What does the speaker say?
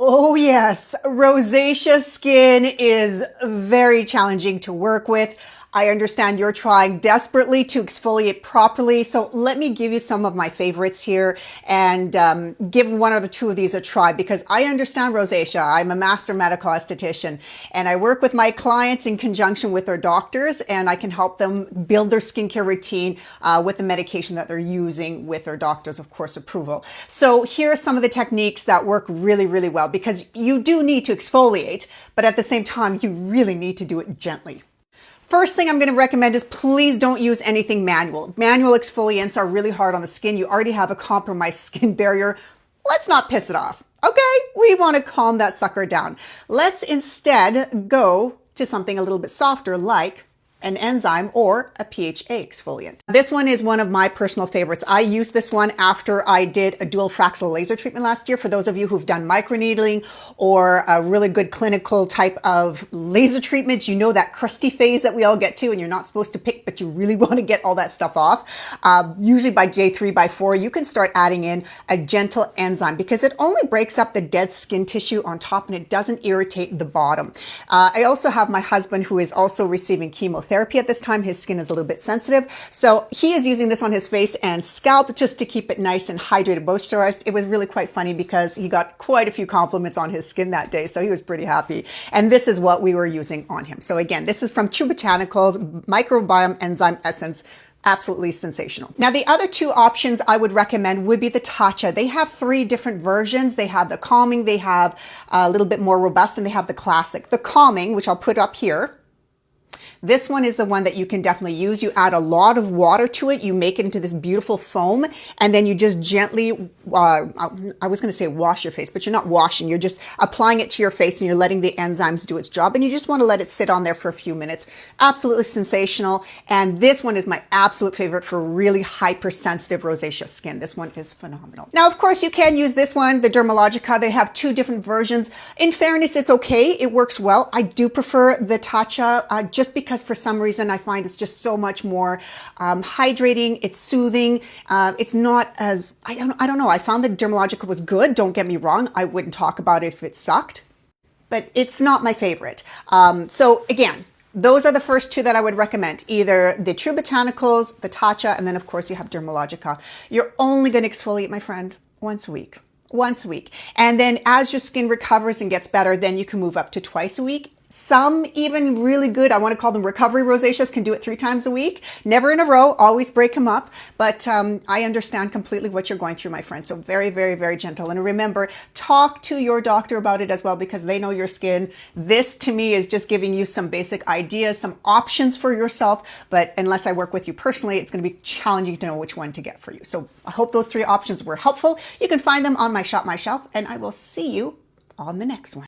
Oh yes, rosacea skin is very challenging to work with. I understand you're trying desperately to exfoliate properly, so let me give you some of my favorites here and give one or the two of these a try because I understand rosacea. I'm a master medical esthetician and I work with my clients in conjunction with their doctors, and I can help them build their skincare routine with the medication that they're using with their doctor's, of course, approval. So here are some of the techniques that work really, really well because you do need to exfoliate, but at the same time, you really need to do it gently. First thing I'm going to recommend is please don't use anything manual. Manual exfoliants are really hard on the skin. You already have a compromised skin barrier. Let's not piss it off. Okay, we want to calm that sucker down. Let's instead go to something a little bit softer like an enzyme or a PHA exfoliant. This one is one of my personal favorites. I used this one after I did a dual Fraxel laser treatment last year. For those of you who've done microneedling or a really good clinical type of laser treatment, you know that crusty phase that we all get to and you're not supposed to pick, but you really want to get all that stuff off. Usually by day 3, by 4, you can start adding in a gentle enzyme because it only breaks up the dead skin tissue on top and it doesn't irritate the bottom. I also have my husband who is also receiving chemotherapy at this time. His skin is a little bit sensitive. So he is using this on his face and scalp just to keep it nice and hydrated, moisturized. It was really quite funny because he got quite a few compliments on his skin that day. So he was pretty happy. And this is what we were using on him. So again, this is from True Botanicals Microbiome Enzyme Essence. Absolutely sensational. Now, the other two options I would recommend would be the Tatcha. They have 3 different versions. They have the calming, they have a little bit more robust, and they have the classic. The calming, which I'll put up here. This one is the one that you can definitely use. You add a lot of water to it. You make it into this beautiful foam, and then you just gently, I was going to say wash your face, but you're not washing. You're just applying it to your face and you're letting the enzymes do its job. And you just want to let it sit on there for a few minutes. Absolutely sensational. And this one is my absolute favorite for really hypersensitive rosacea skin. This one is phenomenal. Now, of course, you can use this one, the Dermalogica. They have 2 different versions. In fairness, it's okay. It works well. I do prefer the Tatcha just because for some reason I find it's just so much more hydrating. It's soothing. It's not as, I don't know. I found that Dermalogica was good. Don't get me wrong. I wouldn't talk about it if it sucked, but it's not my favorite. So again, those are the first 2 that I would recommend. Either the True Botanicals, the Tatcha, and then of course you have Dermalogica. You're only going to exfoliate, my friend, once a week. Once a week. And then as your skin recovers and gets better, then you can move up to twice a week. Some even really good, I want to call them recovery rosaceas, can do it 3 times a week. Never in a row, always break them up. But I understand completely what you're going through, my friend. So very, very, very gentle. And remember, talk to your doctor about it as well because they know your skin. This to me is just giving you some basic ideas, some options for yourself. But unless I work with you personally, it's going to be challenging to know which one to get for you. So I hope those 3 options were helpful. You can find them on my Shop My Shelf, and I will see you on the next one.